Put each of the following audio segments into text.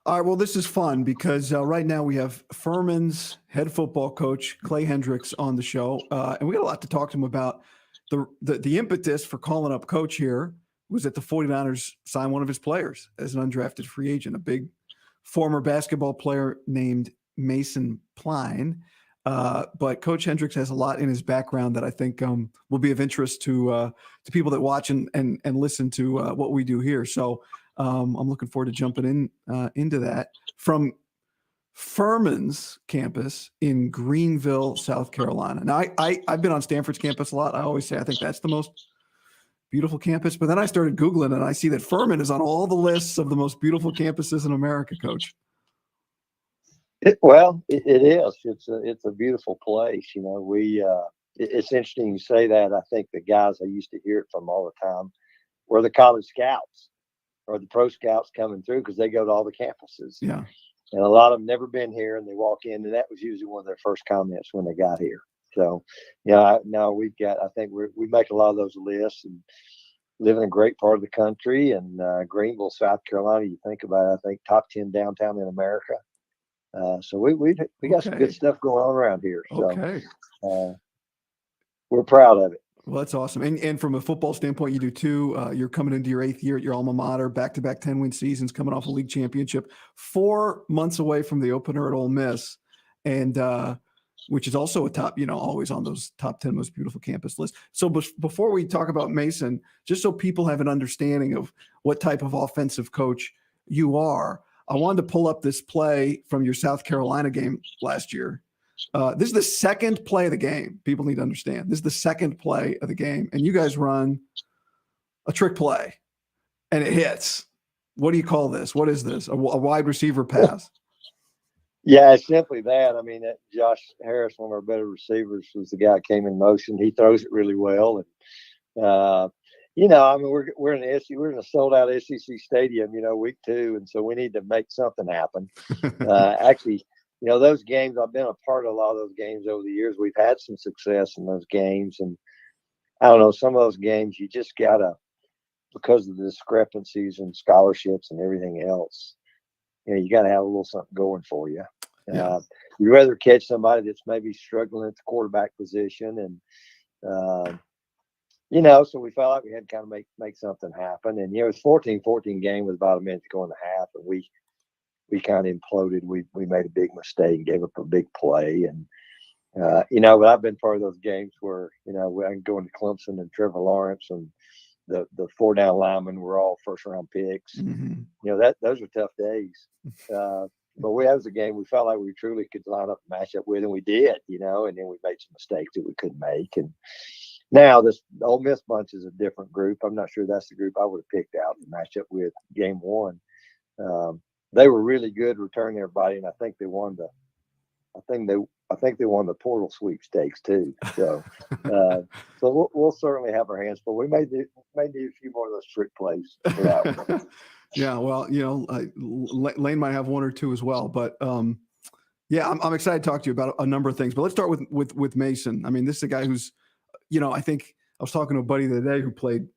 All right, well, this is fun because right now we have Furman's head football coach, Clay Hendricks, on the show. And we got a lot to talk to him about. The impetus for calling up coach here was that the 49ers signed one of his players as an undrafted free agent, a big former basketball player named Mason Pline. But Coach Hendricks has a lot in his background that I think will be of interest to people that watch and listen to what we do here. So I'm looking forward to jumping into that from Furman's campus in Greenville, South Carolina. Now, I've been on Stanford's campus a lot. I always say I think that's the most beautiful campus. But then I started Googling and I see that Furman is on all the lists of the most beautiful campuses in America, Coach. It is. It's a beautiful place. You know, it's interesting you say that. I think the guys I used to hear it from all the time were the college scouts or the pro scouts coming through because they go to all the campuses. Yeah. And a lot of them never been here, and they walk in, and that was usually one of their first comments when they got here. So, yeah, now I think we make a lot of those lists and live in a great part of the country. And Greenville, South Carolina, you think about it, I think top 10 downtown in America. So we got some good stuff going on around here. So we're proud of it. Well, that's awesome. And from a football standpoint, you do too. You're coming into your 8th year at your alma mater, back-to-back 10-win seasons, coming off a league championship, 4 months away from the opener at Ole Miss, and which is also a top, always on those top 10 most beautiful campus lists. So before we talk about Mason, just so people have an understanding of what type of offensive coach you are, I wanted to pull up this play from your South Carolina game last year. This is the second play of the game. People need to understand. This is the second play of the game, and you guys run a trick play, and it hits. What do you call this? What is this? A wide receiver pass? Yeah, it's simply that. I mean, Josh Harris, one of our better receivers, was the guy that came in motion. He throws it really well, and I mean, we're in a sold out SEC stadium, week 2, and so we need to make something happen. Actually. Those games, I've been a part of a lot of those games over the years. We've had some success in those games. And I don't know, some of those games you just got to, because of the discrepancies and scholarships and everything else, you got to have a little something going for you. Yeah. You'd rather catch somebody that's maybe struggling at the quarterback position. And, so we felt like we had to kind of make something happen. And, it was 14-14 game with about a minute to go in the half. And we kind of imploded. We made a big mistake, gave up a big play. And, but I've been part of those games where, I can go into Clemson and Trevor Lawrence and the 4-down linemen were all first-round picks. Mm-hmm. Those were tough days. But that was a game we felt like we truly could line up and match up with, and we did, and then we made some mistakes that we couldn't make. And now the Ole Miss bunch is a different group. I'm not sure that's the group I would have picked out to match up with game 1. They were really good returning everybody, and I think they won the portal sweepstakes too. So, we'll certainly have our hands full. We may need a few more of those trick plays for that one. Yeah, well, Lane might have 1 or 2 as well, but yeah, I'm excited to talk to you about a number of things. But let's start with Mason. I mean, this is a guy who's, I think I was talking to a buddy the other day who played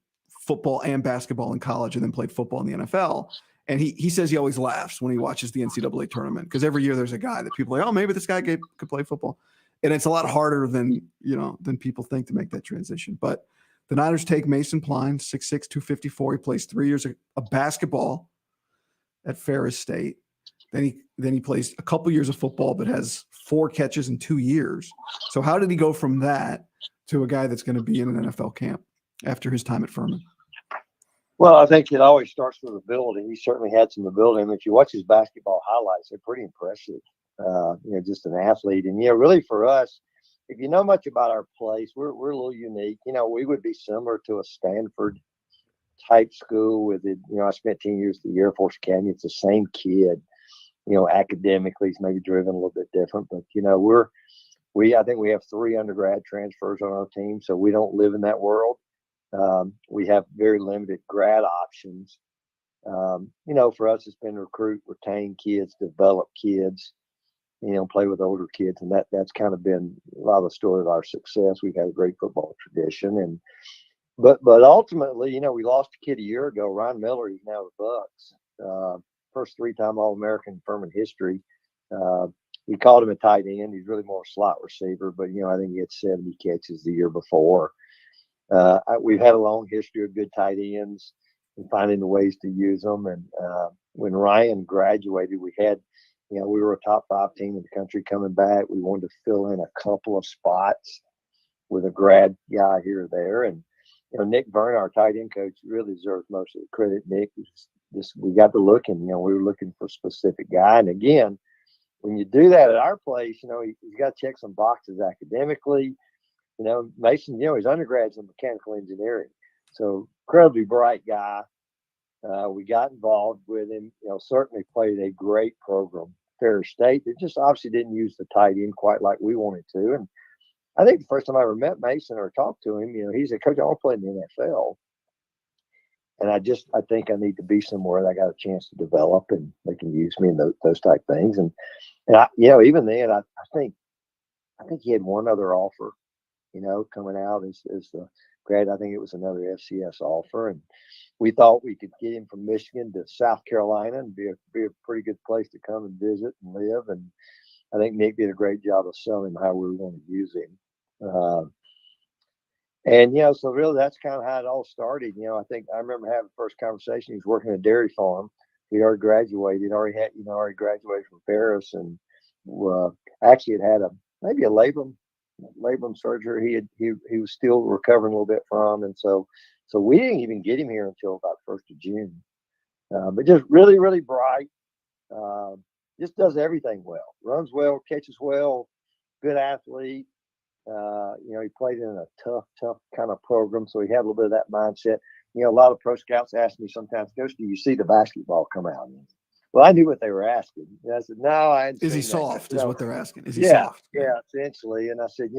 football and basketball in college and then played football in the NFL. And he says he always laughs when he watches the NCAA tournament because every year there's a guy that people are like, oh, maybe this guy could play football. And it's a lot harder than people think to make that transition. But the Niners take Mason Pline, 6'6", 254. He plays 3 years of basketball at Ferris State. Then he plays a couple years of football, but has 4 catches in 2 years. So how did he go from that to a guy that's going to be in an NFL camp after his time at Furman? Well, I think it always starts with ability. He certainly had some ability. I mean, if you watch his basketball highlights, they're pretty impressive. Just an athlete. And, really for us, if you know much about our place, we're a little unique. We would be similar to a Stanford type school with it. I spent 10 years at the Air Force Academy. It's the same kid. Academically, he's maybe driven a little bit different. But, I think we have 3 undergrad transfers on our team, so we don't live in that world. We have very limited grad options. For us, it's been recruit, retain kids, develop kids, play with older kids. And that's kind of been a lot of the story of our success. We've had a great football tradition. But ultimately, we lost a kid a year ago, Ryan Miller. He's now the Bucks. first three-time All-American in Furman history. We called him a tight end. He's really more a slot receiver, but, I think he had 70 catches the year before. We've had a long history of good tight ends and finding the ways to use them. And when Ryan graduated, we had, we were a top 5 team in the country coming back. We wanted to fill in a couple of spots with a grad guy here or there. And, Nick Byrne, our tight end coach, really deserves most of the credit. Nick, we got to looking, we were looking for a specific guy. And again, when you do that at our place, he's got to check some boxes academically. Mason, his undergrad's in mechanical engineering. So incredibly bright guy. We got involved with him, certainly played a great program. Ferris State, they just obviously didn't use the tight end quite like we wanted to. And I think the first time I ever met Mason or talked to him, he said, "Coach, I want to play in the NFL." And I think I need to be somewhere that I got a chance to develop and they can use me in those type things. And I, even then, I think he had one other offer, coming out as the grad. I think it was another FCS offer. And we thought we could get him from Michigan to South Carolina and be a pretty good place to come and visit and live. And I think Nick did a great job of selling him how we were going to use him. So really that's kind of how it all started. I think I remember having the first conversation. He was working at a dairy farm. He already graduated, already graduated from Ferris, and actually had maybe a labrum surgery. He was still recovering a little bit from, and so we didn't even get him here until about 1st of June. But just really, really bright. Just does everything well. Runs well, catches well, good athlete. He played in a tough kind of program, so he had a little bit of that mindset. A lot of pro scouts ask me sometimes, "Coach, do you see the basketball come out?" Well, I knew what they were asking. And I said, "No, I hadn't." Is he seen soft? that. Is what they're asking. Is he soft? Yeah, essentially. And I said,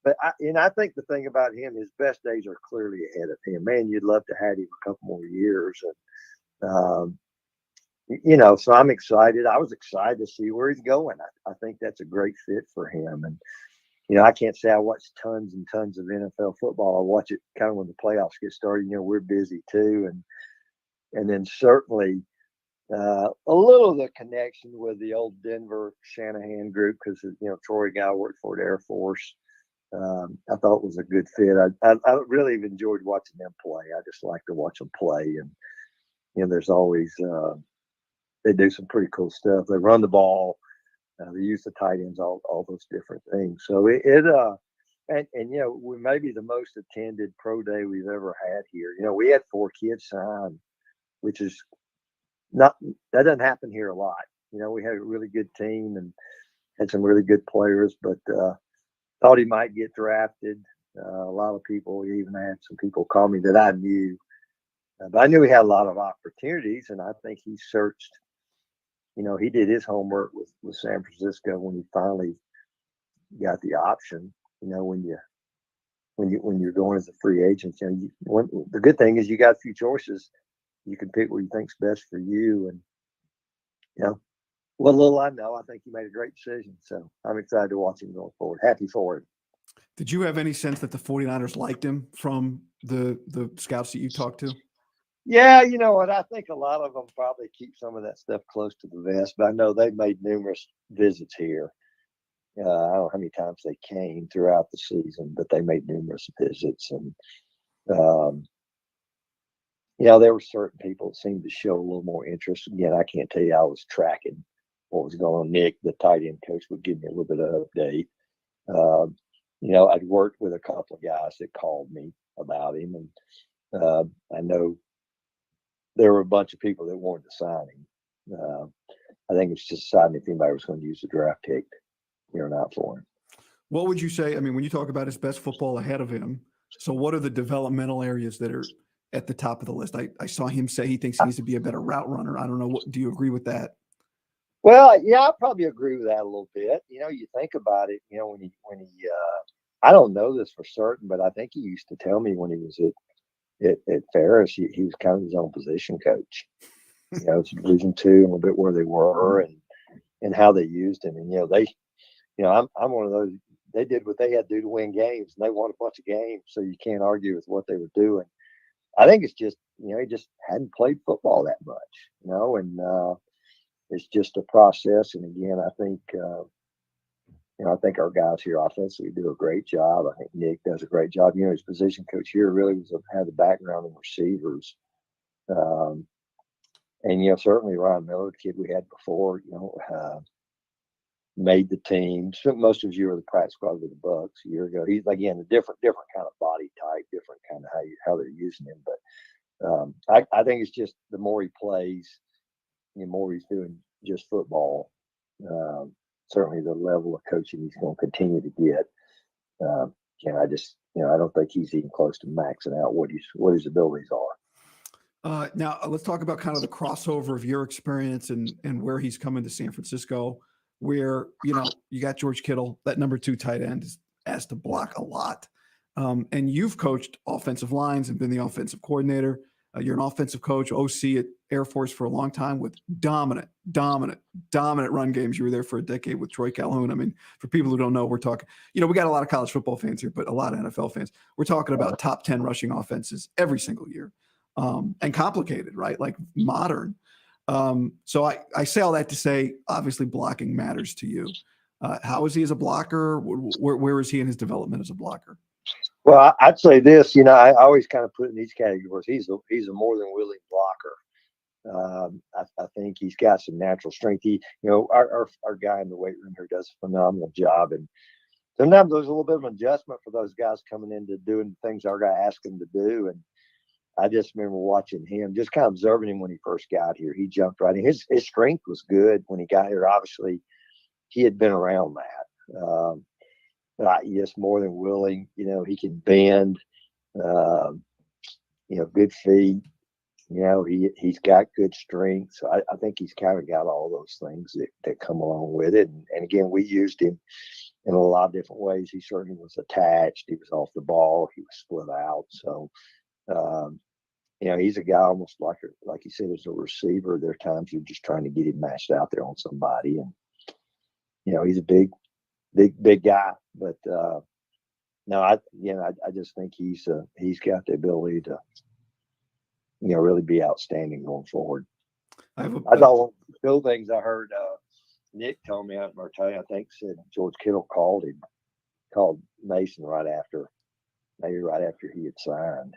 but I think the thing about him, his best days are clearly ahead of him. Man, you'd love to have him a couple more years. And, so I'm excited. I was excited to see where he's going. I think that's a great fit for him. And, I can't say I watch tons and tons of NFL football. I watch it kind of when the playoffs get started. We're busy too. And then certainly a little of the connection with the old Denver Shanahan group because, Troy guy worked for the Air Force. I thought it was a good fit. I really enjoyed watching them play. I just like to watch them play. And, there's always they do some pretty cool stuff. They run the ball. They use the tight ends, all those different things. So we may be the most attended pro day we've ever had here. We had 4 kids sign, which is that doesn't happen here a lot. We had a really good team and had some really good players, but thought he might get drafted. A lot of people, even had some people call me that I knew, but I knew he had a lot of opportunities, and I think he searched. He did his homework with San Francisco when he finally got the option. When you're going as a free agent, the good thing is you got a few choices. You can pick what you think's best for you. And what little I know, I think he made a great decision. So I'm excited to watch him going forward. Happy for him. Did you have any sense that the 49ers liked him from the scouts that you talked to? Yeah, you know what? I think a lot of them probably keep some of that stuff close to the vest, but I know they've made numerous visits here. I don't know how many times they came throughout the season, but they made numerous visits. And, there were certain people that seemed to show a little more interest. Again, I can't tell you I was tracking what was going on. Nick, the tight end coach, would give me a little bit of update. I'd worked with a couple of guys that called me about him, and I know there were a bunch of people that wanted to sign him. I think it's just deciding if anybody was going to use the draft pick or not for him. What would you say? I mean, when you talk about his best football ahead of him, so what are the developmental areas that are at the top of the list? I saw him say he thinks he needs to be a better route runner. I don't know. Do you agree with that? Well, yeah, I probably agree with that a little bit. You think about it, when he I don't know this for certain, but I think he used to tell me when he was at Ferris, he was kind of his own position coach. It's Division II, a little bit where they were and how they used him. And I'm one of those. They did what they had to do to win games, and they won a bunch of games. So you can't argue with what they were doing. I think it's just he just hadn't played football that much, and it's just a process. And again, I think, I think our guys here offensively do a great job. I think Nick does a great job. His position coach here really had the background in receivers. And, certainly Ryan Miller, the kid we had before, made the team. Spent most of his year with the practice squad with the Bucks a year ago. He's, again, a different kind of body type, different kind of how they're using him. But I think it's just the more he plays, the more he's doing just football. Certainly the level of coaching he's going to continue to get. I just, I don't think he's even close to maxing out what his abilities are. Now let's talk about kind of the crossover of your experience and where he's coming to San Francisco, where, you got George Kittle, that number 2 tight end is asked to block a lot. And you've coached offensive lines and been the offensive coordinator. You're an offensive coach, OC at Air Force for a long time with dominant run games. You were there for a decade with Troy Calhoun. I mean, for people who don't know, we're talking, we got a lot of college football fans here, but a lot of NFL fans. We're talking about top 10 rushing offenses every single year. And complicated, right? Like modern. So I say all that to say, obviously blocking matters to you. How is he as a blocker? Where is he in his development as a blocker? Well, I'd say this, I always kind of put in these categories. He's a more than willing blocker. I think he's got some natural strength. Our guy in the weight room here does a phenomenal job. And sometimes there's a little bit of an adjustment for those guys coming into doing the things our guy asked them to do. And I just remember watching him, just kind of observing him when he first got here. He jumped right in. His strength was good when he got here. Obviously, he had been around that. But just more than willing. He can bend. Good feet. He's got good strength. So I think he's kind of got all those things that come along with it. And again, we used him in a lot of different ways. He certainly was attached. He was off the ball. He was split out. So, he's a guy almost like you said, as a receiver. There are times you're just trying to get him matched out there on somebody. And, he's a big guy. But no, I just think he's got the ability to, really be outstanding going forward. I thought one of the cool things I heard Nick told me out in Martell, I think said George Kittle called Mason maybe right after he had signed,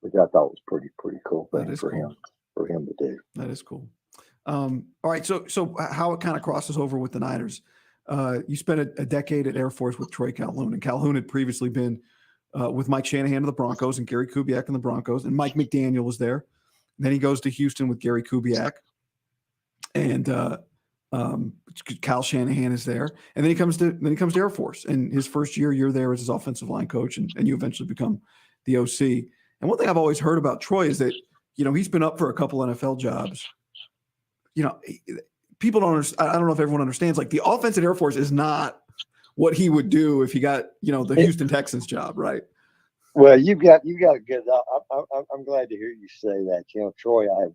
which I thought was pretty cool thing for him to do. That is cool. All right. So how it kind of crosses over with the Niners. You spent a decade at Air Force with Troy Calhoun, and Calhoun had previously been with Mike Shanahan of the Broncos and Gary Kubiak in the Broncos, and Mike McDaniel was there. And then he goes to Houston with Gary Kubiak, and Kyle Shanahan is there. And then he comes to Air Force, and his first year, you're there as his offensive line coach, and you eventually become the OC. And one thing I've always heard about Troy is that, he's been up for a couple NFL jobs. People don't understand. I don't know if everyone understands, like the offense at Air Force is not what he would do if he got, the Houston Texans job, right? Well, you got a good. I'm glad to hear you say that. Troy, I have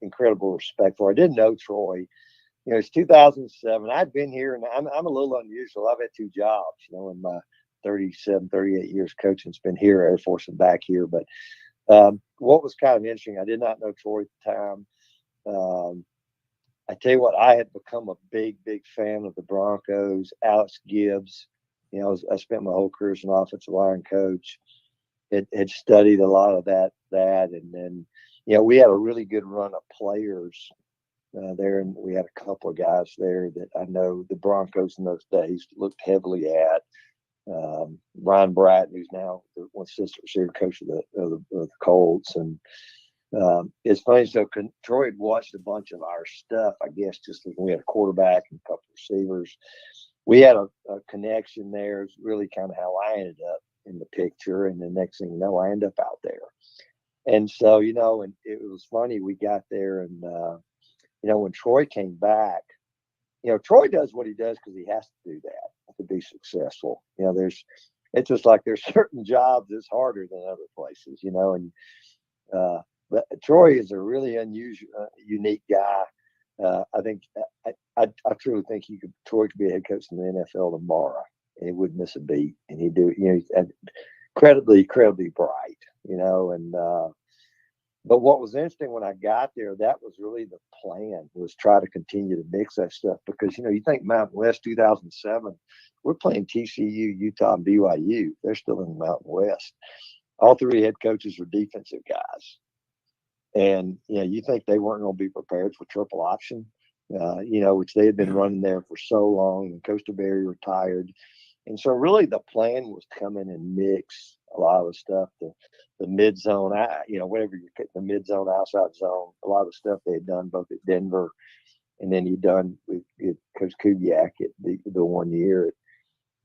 incredible respect for. I didn't know Troy. It's 2007. I'd been here, and I'm a little unusual. I've had 2 jobs, in my 37, 38 years coaching. It's been here, Air Force, and back here. But what was kind of interesting, I did not know Troy at the time. I tell you what, I had become a big fan of the Broncos. Alex Gibbs, I spent my whole career as an offensive line coach. Had studied a lot of that, and then we had a really good run of players there, and we had a couple of guys there that I know the Broncos in those days looked heavily at. Ryan Bratton, who's now one assistant receiver coach of the Colts, and it's funny. So Troy had watched a bunch of our stuff, I guess, just when we had a quarterback and a couple of receivers. We had a connection there. It's really kind of how I ended up in the picture. And the next thing you know, I end up out there. And so, and it was funny. We got there, and when Troy came back, Troy does what he does because he has to do that to be successful. It's just like there's certain jobs that's harder than other places, and but Troy is a really unusual, unique guy. I think I truly think Troy could be a head coach in the NFL tomorrow, and he wouldn't miss a beat. And he'd do, he's incredibly bright, and But what was interesting when I got there, that was really the plan, was try to continue to mix that stuff because, you think Mountain West 2007, we're playing TCU, Utah, and BYU. They're still in the Mountain West. All three head coaches were defensive guys. And, you think they weren't going to be prepared for triple option, which they had been running there for so long, and Coach Berry retired. And so really the plan was to come in and mix a lot of the stuff, the mid zone, whatever you pick, the mid zone, outside zone, a lot of the stuff they had done both at Denver and then he'd done with Coach Kubiak at the 1 year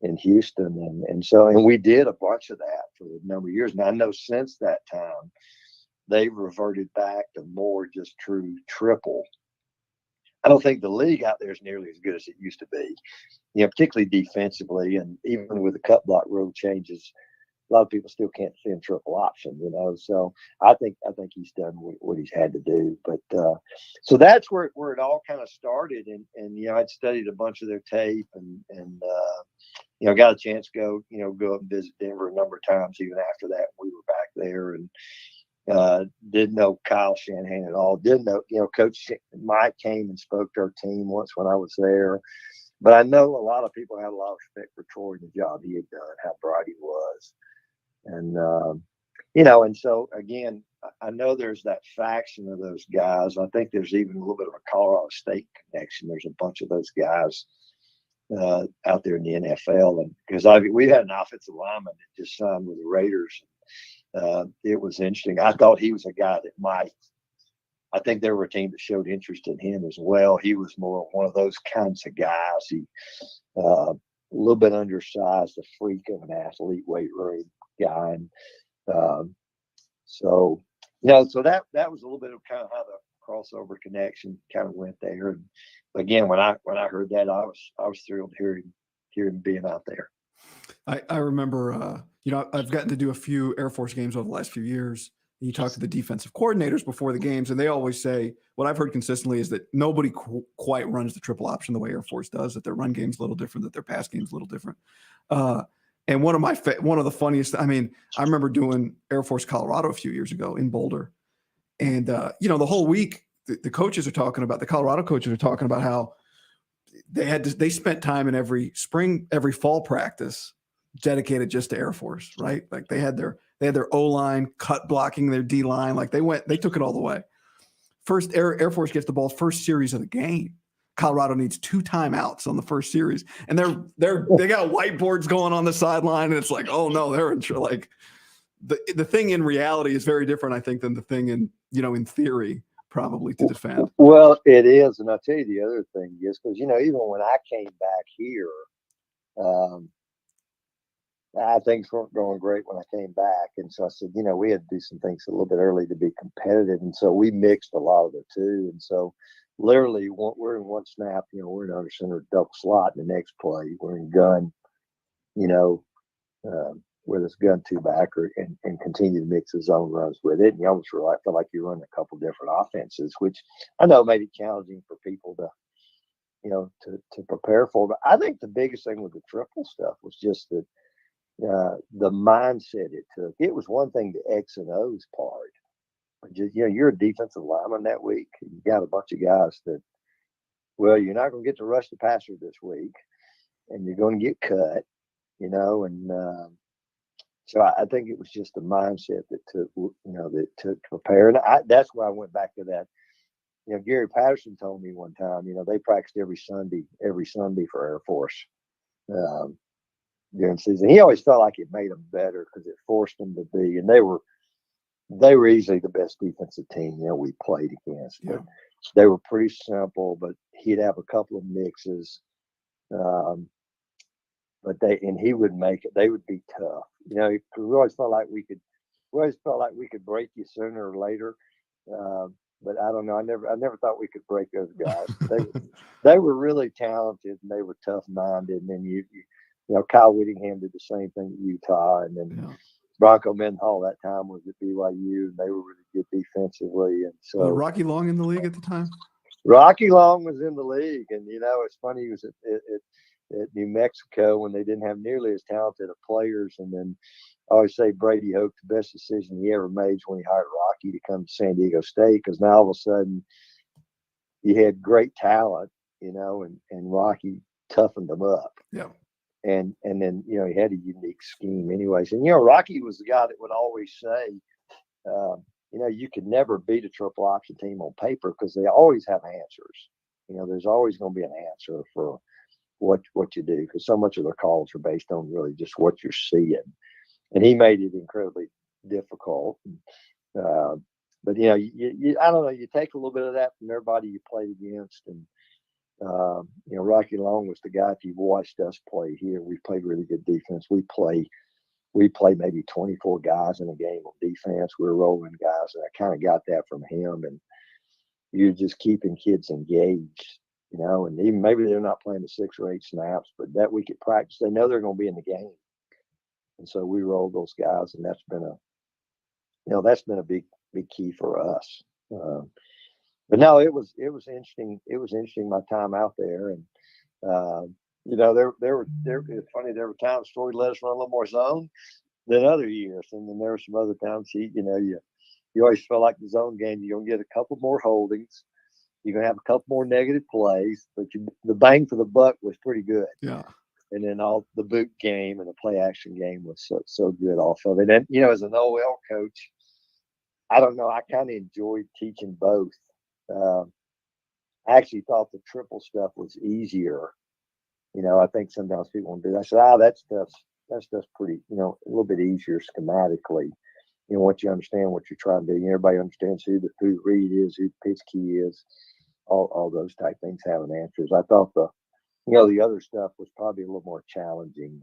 in Houston. And we did a bunch of that for a number of years. And I know since that time, they've reverted back to more just true triple. I don't think the league out there is nearly as good as it used to be, particularly defensively. And even with the cut block rule changes, a lot of people still can't send triple option, So I think he's done what he's had to do. But so that's where it all kind of started. And I'd studied a bunch of their tape and got a chance to go up and visit Denver a number of times even after that. We were back there and didn't know Kyle Shanahan at all. Didn't know, Coach Mike came and spoke to our team once when I was there. But I know a lot of people had a lot of respect for Troy and the job he had done, how bright he was. And, and so, again, I know there's that faction of those guys. I think there's even a little bit of a Colorado State connection. There's a bunch of those guys out there in the NFL. And because we had an offensive lineman that just signed with the Raiders. It was interesting. I thought he was a guy that I think there were a team that showed interest in him as well. He was more one of those kinds of guys. He a little bit undersized, a freak of an athlete, weight room guy. And so that was a little bit of kind of how the crossover connection kind of went there. And again, when I heard that, I was thrilled to hear him being out there. I remember, I've gotten to do a few Air Force games over the last few years. You talk to the defensive coordinators before the games, and they always say, what I've heard consistently is that nobody quite runs the triple option the way Air Force does, that their run game's a little different, that their pass game's a little different. And one of the funniest, I remember doing Air Force Colorado a few years ago in Boulder. And, the whole week, the coaches are talking about, the Colorado coaches are talking about how they spent time in every fall practice dedicated just to Air Force, right? Like they had their O-line cut blocking their D-line. Like they took it all the way. First Air Force gets the ball first series of the game. Colorado needs 2 timeouts on the first series. And they got whiteboards going on the sideline. And it's like, oh no, they're in like the thing in reality is very different, I think, than the thing in theory probably to defend. Well, it is. And I'll tell you the other thing is because, even when I came back here, things weren't going great when I came back. And so I said, we had to do some things a little bit early to be competitive. And so we mixed a lot of the two. And so literally we're in one snap, we're in under center double slot. And the next play, we're in gun, with this gun 2-backer and continue to mix the zone runs with it. And you almost feel like you're running a couple different offenses, which I know made it challenging for people to, to prepare for. But I think the biggest thing with the triple stuff was just that, the mindset it took. It was one thing the X and O's part. Just, you're a defensive lineman that week. You got a bunch of guys that, well, you're not going to get to rush the passer this week, and you're going to get cut, and so I think it was just the mindset that took, that took to prepare. And that's why I went back to that. Gary Patterson told me one time, they practiced every Sunday for Air Force. During season, he always felt like it made them better because it forced them to be, and they were easily the best defensive team we played against. Yeah. But they were pretty simple, but he'd have a couple of mixes, but he would make it. They would be tough, because we always felt like we could break you sooner or later. But I don't know. I never thought we could break those guys. They were really talented and they were tough minded. And then Kyle Whittingham did the same thing at Utah, and then Bronco Mendenhall that time was at BYU, and they were really good defensively. And so Rocky Long in the league at the time. Rocky Long was in the league, and it's funny. He was at New Mexico when they didn't have nearly as talented of players, and then I always say Brady Hoke, the best decision he ever made when he hired Rocky to come to San Diego State, because now all of a sudden you had great talent, and Rocky toughened them up. Yeah. And then, he had a unique scheme anyways. And, Rocky was the guy that would always say, you could never beat a triple option team on paper because they always have answers. There's always going to be an answer for what you do, because so much of their calls are based on really just what you're seeing. And he made it incredibly difficult. But, I don't know, you take a little bit of that from everybody you played against. And, Rocky Long was the guy, if you've watched us play here, we played really good defense. We play maybe 24 guys in a game on defense. We're rolling guys, and I kind of got that from him. And you're just keeping kids engaged, and even maybe they're not playing the 6 or 8 snaps, but that week at practice, they know they're going to be in the game. And so we rolled those guys, and that's been a big key for us. But no, it was interesting. It was interesting my time out there, and it's funny. There were times Story let us run a little more zone than other years, and then there were some other times you always felt like the zone game, you're gonna get a couple more holdings, you're gonna have a couple more negative plays, but the bang for the buck was pretty good. Yeah. And then all the boot game and the play action game was so good also. And then, as an OL coach, I don't know, I kind of enjoyed teaching both. I actually thought the triple stuff was easier. I think sometimes people want to do that. I said, that stuff's pretty, a little bit easier schematically. Once you understand what you're trying to do, everybody understands who the read is, who the pitch key is, all those type things having answers. I thought the other stuff was probably a little more challenging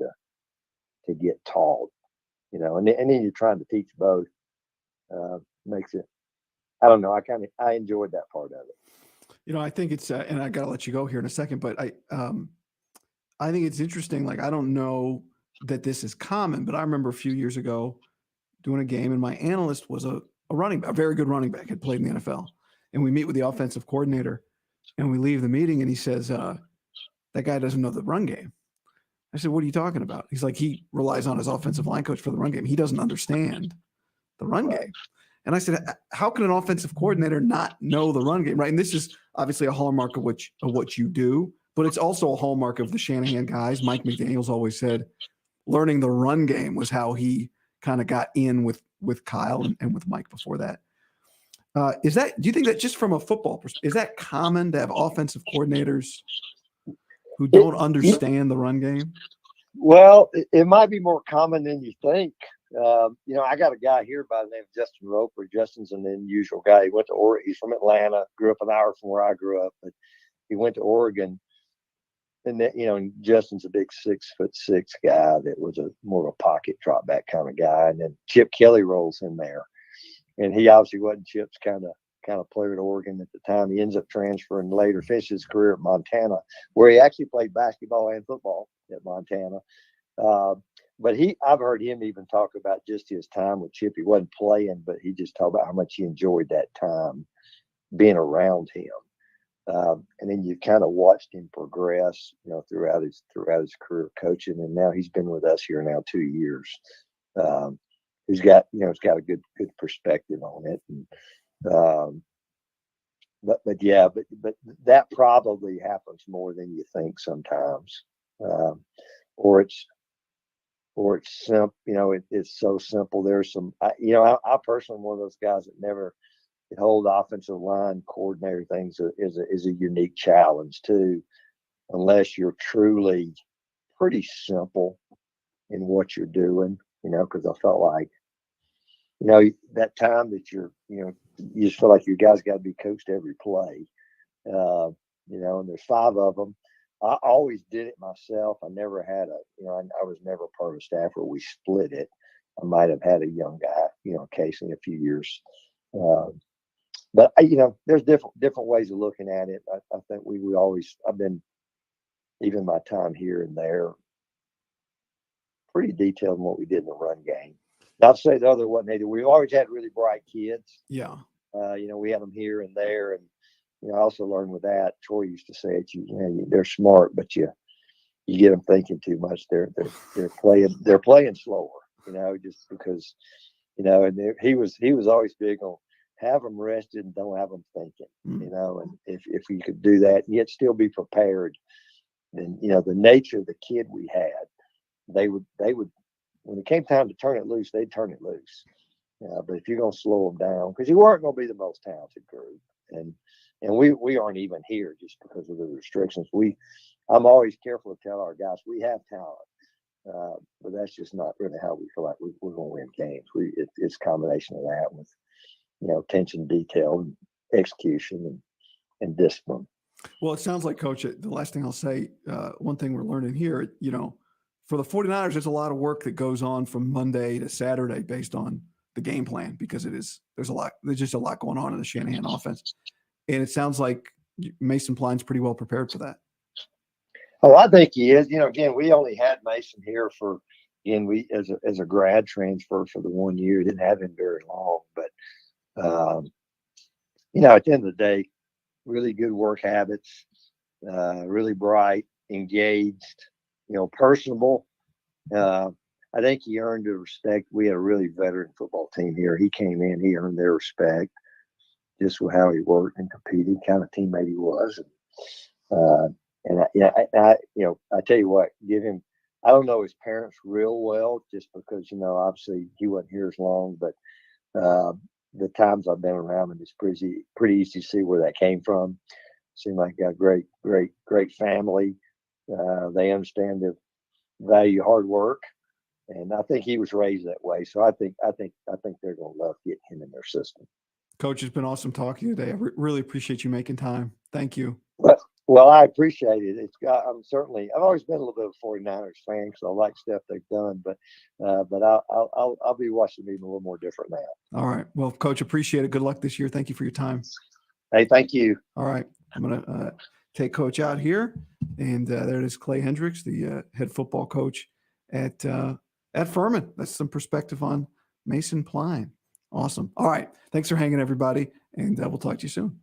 to get taught, and then you're trying to teach both, makes it, I don't know, I enjoyed that part of it. I think it's, and I got to let you go here in a second, but I think it's interesting. Like, I don't know that this is common, but I remember a few years ago doing a game, and my analyst was a very good running back, had played in the NFL. And we meet with the offensive coordinator, and we leave the meeting, and he says, that guy doesn't know the run game. I said, what are you talking about? He's like, he relies on his offensive line coach for the run game. He doesn't understand the run game. And I said, how can an offensive coordinator not know the run game, right? And this is obviously a hallmark of what you do, but it's also a hallmark of the Shanahan guys. Mike McDaniel's always said learning the run game was how he kind of got in with Kyle and with Mike before that. Do you think that just from a football perspective, is that common to have offensive coordinators who don't understand the run game? Well, it might be more common than you think. I got a guy here by the name of Justin Roper. Justin's an unusual guy. He went to Oregon. He's from Atlanta, grew up an hour from where I grew up, but he went to Oregon. And then, Justin's a big 6'6" guy that was more of a pocket drop back kind of guy. And then Chip Kelly rolls in there. And he obviously wasn't Chip's kind of player at Oregon at the time. He ends up transferring later, finished his career at Montana, where he actually played basketball and football at Montana. But I've heard him even talk about just his time with Chip. He wasn't playing, but he just talked about how much he enjoyed that time being around him. And then you kind of watched him progress, throughout his career coaching. And now he's been with us here now 2 years. He's got a good perspective on it. And, but that probably happens more than you think sometimes. Or it's simple, it's so simple. There's some, I personally am one of those guys that never, the whole offensive line coordinator things is a unique challenge too, unless you're truly pretty simple in what you're doing, because I felt like, that time that you just feel like your guys got to be coached every play, and there's 5 of them. I always did it myself. I never had I was never part of a staff where we split it. I might have had a young guy, occasionally a few years. But there's different ways of looking at it. I think I've been, even my time here and there, pretty detailed in what we did in the run game. Not to say the other wasn't either. We always had really bright kids. Yeah. We had them here and there, and I also learned with that. Troy used to say it. They're smart, but you get them thinking too much. They're playing slower. just because, and he was always big on have them rested and don't have them thinking, and if you could do that and yet still be prepared, then, the nature of the kid we had, they would, when it came time to turn it loose, they'd turn it loose. But if you're going to slow them down, because you weren't going to be the most talented group, and we aren't even here just because of the restrictions. I'm always careful to tell our guys we have talent, but that's just not really how we feel like we're going to win games. It's a combination of that with attention to detail and execution and discipline. Well, it sounds like, Coach, the last thing I'll say, one thing we're learning here, for the 49ers, there's a lot of work that goes on from Monday to Saturday based on the game plan, because there's just a lot going on in the Shanahan offense. And it sounds like Mason Pline's pretty well prepared for that. Oh, I think he is. Again, we only had Mason here we as a grad transfer for the 1 year, didn't have him very long, but at the end of the day, really good work habits, really bright, engaged, personable. I think he earned the respect. We had a really veteran football team here. He came in, he earned their respect just with how he worked and competed, kind of teammate he was. I tell you what, give him. I don't know his parents real well, just because obviously he wasn't here as long, but the times I've been around him, it's pretty easy to see where that came from. Seemed like a great family. They understand the value of hard work, and I think he was raised that way. So I think they're going to love getting him in their system. Coach, it's been awesome talking to you today. I really appreciate you making time. Thank you. Well, I appreciate it. I've always been a little bit of a 49ers fan because I like stuff they've done, but I'll be watching them even a little more different now. All right. Well, Coach, appreciate it. Good luck this year. Thank you for your time. Hey, thank you. All right. I'm going to take Coach out here, and there it is, Clay Hendricks, the head football coach at FURMAN. That's some perspective on Mason Pline. Awesome. All right. Thanks for hanging, everybody, and we'll talk to you soon.